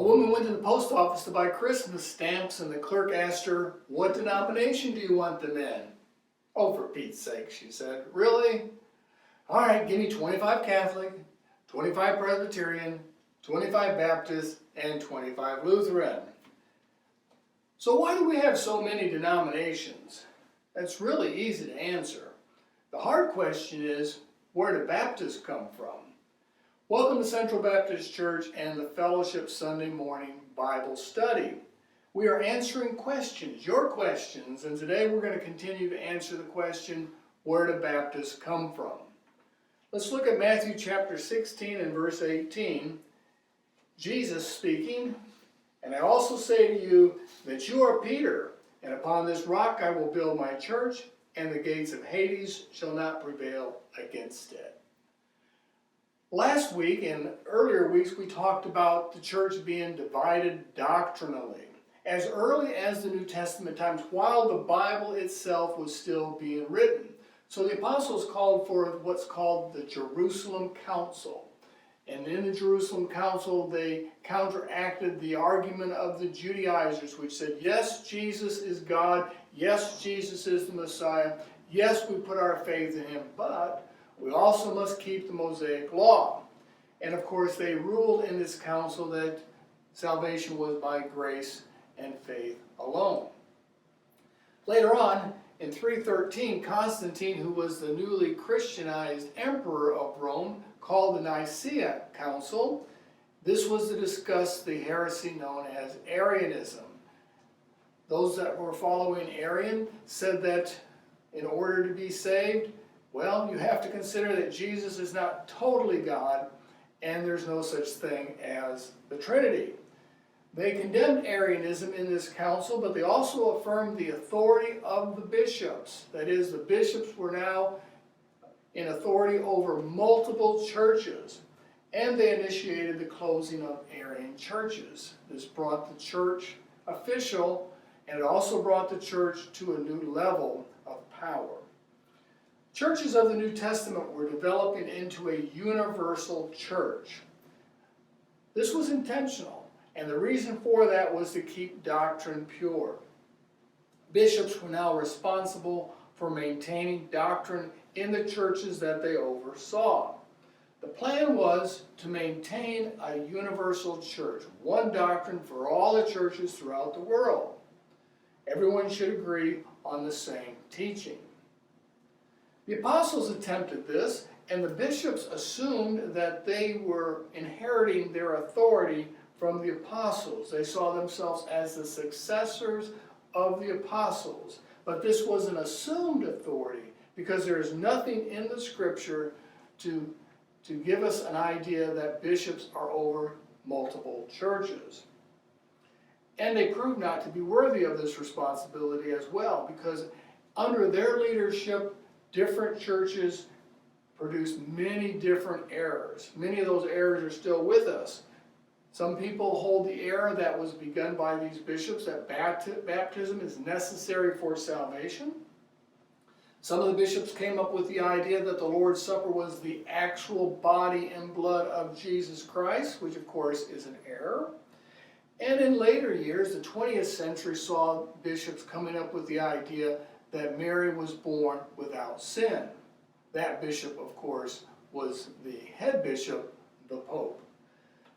woman went to the post office to buy Christmas stamps, and the clerk asked her, "What denomination do you want them in?" "Oh, for Pete's sake," she said. "Really? All right, give me 25 Catholic, 25 Presbyterian, 25 Baptist, and 25 Lutheran." So why do we have so many denominations? That's really easy to answer. The hard question is, where do Baptists come from? Welcome to Central Baptist Church and the Fellowship Sunday Morning Bible Study. We are answering questions, your questions, and today we're going to continue to answer the question, where do Baptists come from? Let's look at Matthew chapter 16 and verse 18. Jesus speaking, "And I also say to you that you are Peter, and upon this rock I will build my church, and the gates of Hades shall not prevail against it." Last week and earlier weeks we talked about the church being divided doctrinally, as early as the New Testament times, while the Bible itself was still being written. So the apostles called for what's called the Jerusalem Council. And in the Jerusalem Council, they counteracted the argument of the Judaizers, which said, yes, Jesus is God, yes, Jesus is the Messiah, yes, we put our faith in him, but we also must keep the Mosaic Law. And of course, they ruled in this council that salvation was by grace and faith alone. Later on, in 313, Constantine, who was the newly Christianized emperor of Rome, called the Nicaea Council. This was to discuss the heresy known as Arianism. Those that were following Arian said that in order to be saved, well, you have to consider that Jesus is not totally God, and there's no such thing as the Trinity. They condemned Arianism in this council, but they also affirmed the authority of the bishops. That is, the bishops were now in authority over multiple churches, and they initiated the closing of Arian churches. This brought the church official, and it also brought the church to a new level of power. Churches of the New Testament were developing into a universal church. This was intentional, and the reason for that was to keep doctrine pure. Bishops were now responsible for maintaining doctrine in the churches that they oversaw. The plan was to maintain a universal church, one doctrine for all the churches throughout the world. Everyone should agree on the same teaching. The apostles attempted this, and the bishops assumed that they were inheriting their authority from the apostles. They saw themselves as the successors of the apostles. But this was an assumed authority, because there is nothing in the scripture to give us an idea that bishops are over multiple churches. And they proved not to be worthy of this responsibility as well, because under their leadership, different churches produced many different errors. Many of those errors are still with us. Some people hold the error that was begun by these bishops, that baptism is necessary for salvation. Some of the bishops came up with the idea that the Lord's Supper was the actual body and blood of Jesus Christ, which of course is an error. And in later years, the 20th century saw bishops coming up with the idea that Mary was born without sin. That bishop, of course, was the head bishop, the Pope.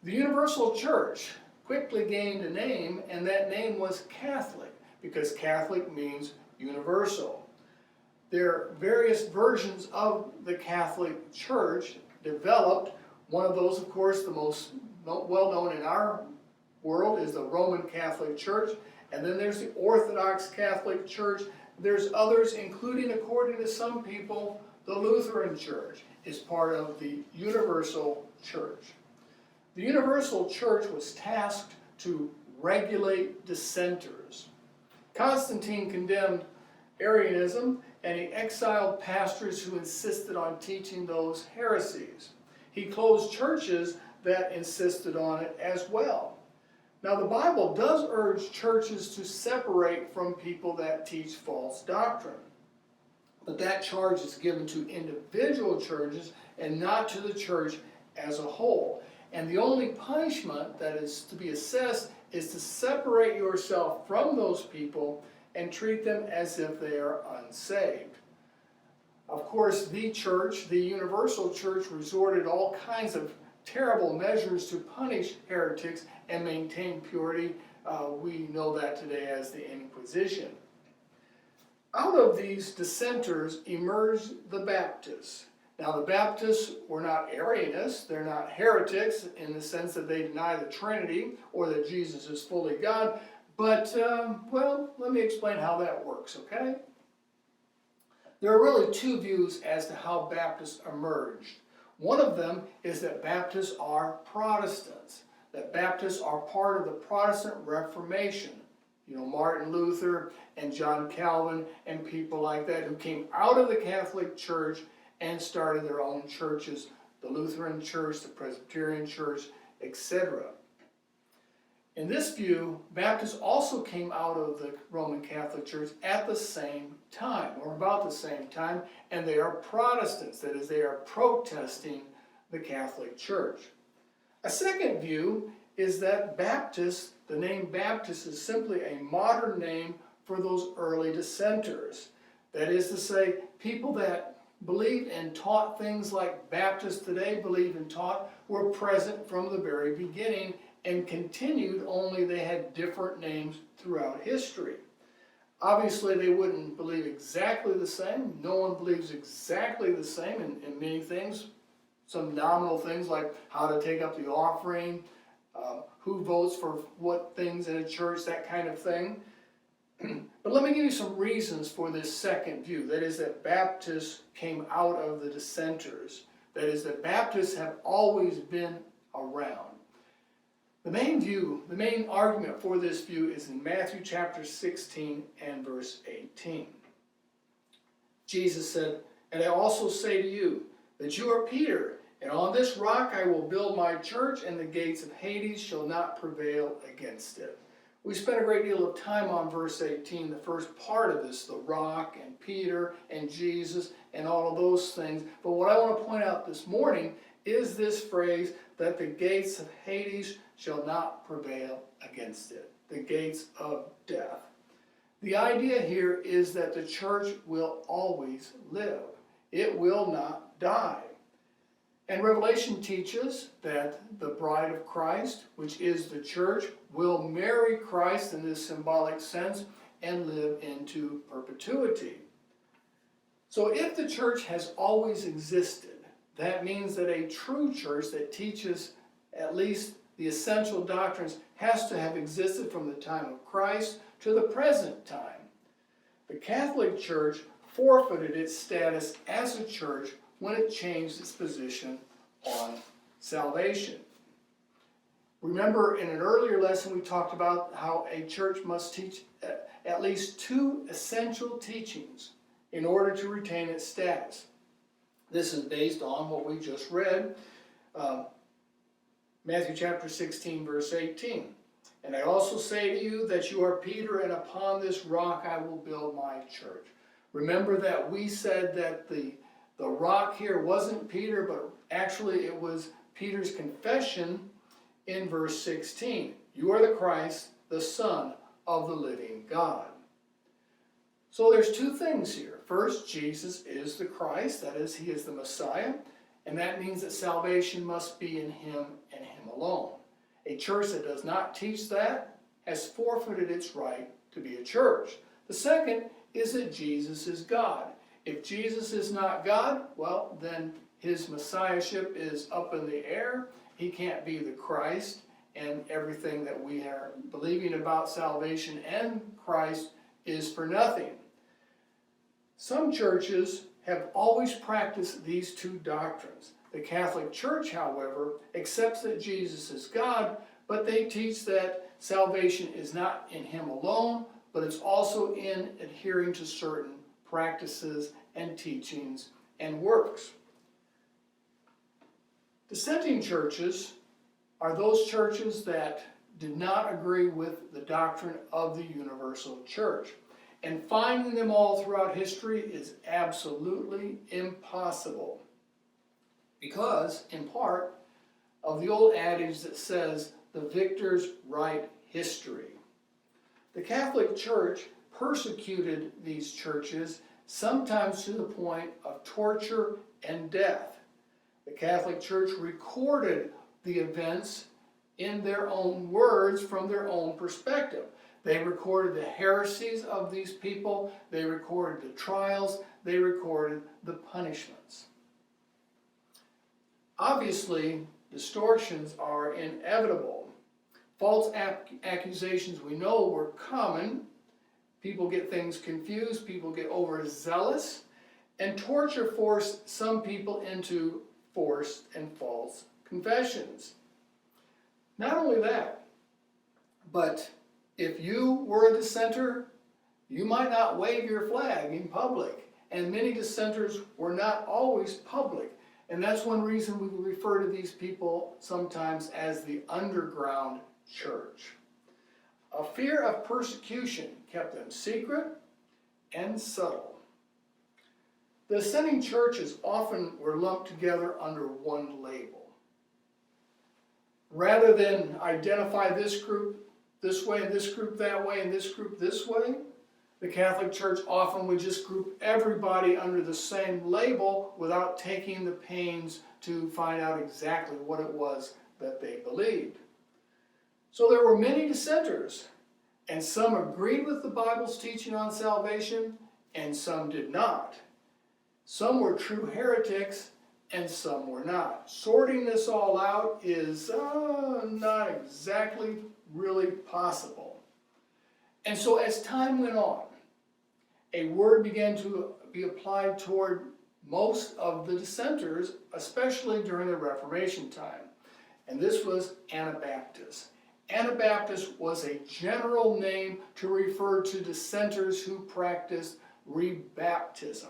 The Universal Church quickly gained a name, and that name was Catholic, because Catholic means universal. There are various versions of the Catholic Church developed. One of those, of course, the most well-known in our world is the Roman Catholic Church, and then there's the Orthodox Catholic Church. There's others, including, according to some people, the Lutheran Church is part of the Universal Church. The Universal Church was tasked to regulate dissenters. Constantine condemned Arianism, and he exiled pastors who insisted on teaching those heresies. He closed churches that insisted on it as well. Now, the Bible does urge churches to separate from people that teach false doctrine. But that charge is given to individual churches and not to the church as a whole. And the only punishment that is to be assessed is to separate yourself from those people and treat them as if they are unsaved. Of course, the church, the universal church, resorted all kinds of terrible measures to punish heretics and maintain purity. We know that today as the Inquisition. Out of these dissenters emerged the Baptists. Now, the Baptists were not Arianists. They're not heretics in the sense that they deny the Trinity or that Jesus is fully God. But, well, let me explain how that works, okay? There are really two views as to how Baptists emerged. One of them is that Baptists are Protestants, that Baptists are part of the Protestant Reformation. You know, Martin Luther and John Calvin and people like that who came out of the Catholic Church and started their own churches, the Lutheran Church, the Presbyterian Church, etc. In this view, Baptists also came out of the Roman Catholic Church at the same time, or about the same time, and they are Protestants, that is, they are protesting the Catholic Church. A second view is that Baptist, the name Baptist is simply a modern name for those early dissenters. That is to say, people that believed and taught things like Baptists today believe and taught were present from the very beginning and continued, only they had different names throughout history. Obviously, they wouldn't believe exactly the same. No one believes exactly the same in many things. Some nominal things like how to take up the offering, who votes for what things in a church, that kind of thing. But let me give you some reasons for this second view. That is that Baptists came out of the dissenters. That is that Baptists have always been around. The main argument for this view is in Matthew chapter 16 and verse 18. Jesus said, "And I also say to you that you are Peter, and on this rock I will build my church, and the gates of Hades shall not prevail against it." We spent a great deal of time on verse 18, the first part of this, the rock and Peter and Jesus and all of those things. But what I want to point out this morning is this phrase that the gates of Hades shall not prevail against it, the gates of death. The idea here is that the church will always live. It will not die. And Revelation teaches that the bride of Christ, which is the church, will marry Christ in this symbolic sense and live into perpetuity. So if the church has always existed, that means that a true church that teaches at least the essential doctrines has to have existed from the time of Christ to the present time. The Catholic Church forfeited its status as a church when it changed its position on salvation. Remember, in an earlier lesson we talked about how a church must teach at least two essential teachings in order to retain its status. This is based on what we just read, Matthew chapter 16, verse 18. "And I also say to you that you are Peter, and upon this rock I will build my church." Remember that we said that the rock here wasn't Peter, but actually it was Peter's confession in verse 16. "You are the Christ, the Son of the living God." So there's two things here. First, Jesus is the Christ, that is, he is the Messiah, and that means that salvation must be in him and him alone. A church that does not teach that has forfeited its right to be a church. The second is that Jesus is God. If Jesus is not God, well, then his messiahship is up in the air. He can't be the Christ, and everything that we are believing about salvation and Christ is for nothing. Some churches have always practiced these two doctrines. The Catholic Church, however, accepts that Jesus is God, but they teach that salvation is not in him alone, but it's also in adhering to certain practices and teachings and works. Dissenting churches are those churches that do not agree with the doctrine of the universal church. And finding them all throughout history is absolutely impossible. Because, in part, of the old adage that says, the victors write history. The Catholic Church persecuted these churches, sometimes to the point of torture and death. The Catholic Church recorded the events in their own words from their own perspective. They recorded the heresies of these people, they recorded the trials, they recorded the punishments. Obviously, distortions are inevitable. False accusations, we know, were common. People get things confused, people get overzealous, and torture forced some people into forced and false confessions. Not only that, but if you were a dissenter, you might not wave your flag in public, and many dissenters were not always public. And that's one reason we refer to these people sometimes as the underground church. A fear of persecution kept them secret and subtle. The dissenting churches often were lumped together under one label. Rather than identify this group this way, and this group that way, and this group this way, the Catholic Church often would just group everybody under the same label without taking the pains to find out exactly what it was that they believed. So there were many dissenters, and some agreed with the Bible's teaching on salvation, and some did not. Some were true heretics, and some were not. Sorting this all out is not exactly really possible. And so as time went on, a word began to be applied toward most of the dissenters, especially during the Reformation time. And this was Anabaptist. Anabaptist was a general name to refer to dissenters who practiced rebaptism.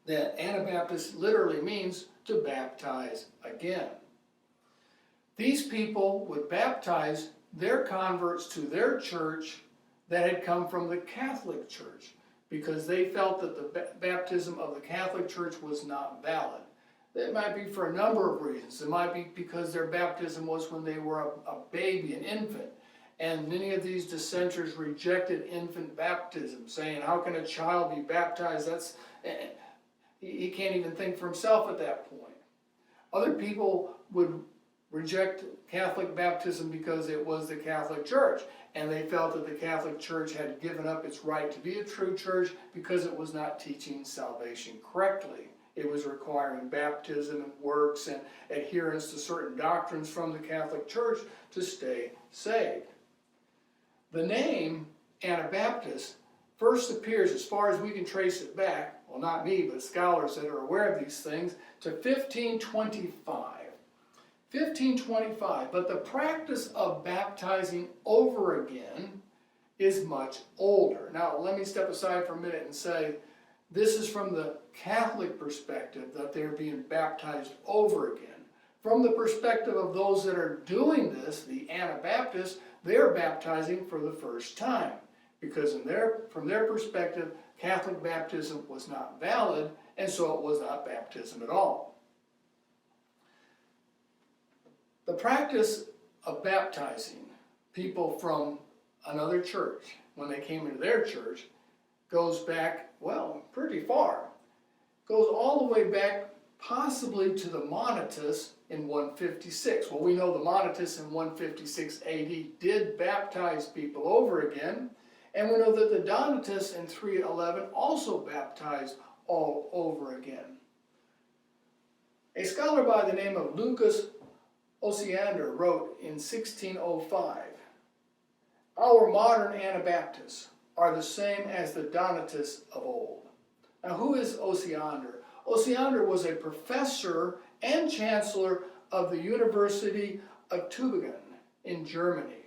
That Anabaptist literally means to baptize again. These people would baptize their converts to their church that had come from the Catholic Church because they felt that the baptism of the Catholic Church was not valid. It might be for a number of reasons. It might be because their baptism was when they were a baby, an infant. And many of these dissenters rejected infant baptism, saying, how can a child be baptized? He can't even think for himself at that point. Other people would reject Catholic baptism because it was the Catholic Church, and they felt that the Catholic Church had given up its right to be a true church because it was not teaching salvation correctly. It was requiring baptism and works and adherence to certain doctrines from the Catholic Church to stay saved. The name Anabaptist first appears, as far as we can trace it back, well, not me, but scholars that are aware of these things, to 1525. 1525, but the practice of baptizing over again is much older. Now, let me step aside for a minute and say, this is from the Catholic perspective that they're being baptized over again. From the perspective of those that are doing this, the Anabaptists, they're baptizing for the first time. Because from their perspective, Catholic baptism was not valid, and so it was not baptism at all. The practice of baptizing people from another church, when they came into their church, goes back, well, pretty far. Goes all the way back possibly to the Monatists in 156. Well, we know the Monatists in 156 AD did baptize people over again, and we know that the Donatists in 311 also baptized all over again. A scholar by the name of Lucas Osiander wrote in 1605, "Our modern Anabaptists are the same as the Donatists of old." Now, who is Osiander? Osiander was a professor and chancellor of the University of Tübingen in Germany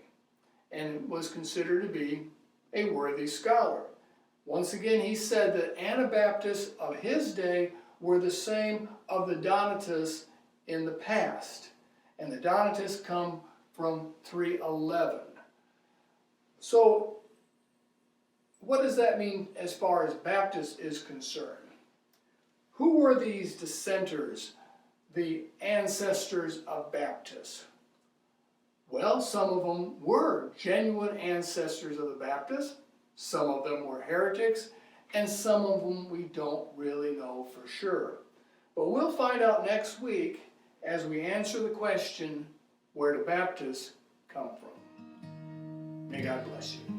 and was considered to be a worthy scholar. Once again, he said that Anabaptists of his day were the same of the Donatists in the past. And the Donatists come from 311. So, what does that mean as far as Baptist is concerned? Who were these dissenters the ancestors of Baptists? Well, some of them were genuine ancestors of the Baptists, some of them were heretics, and some of them we don't really know for sure. But we'll find out next week as we answer the question, where do Baptists come from? May God bless you.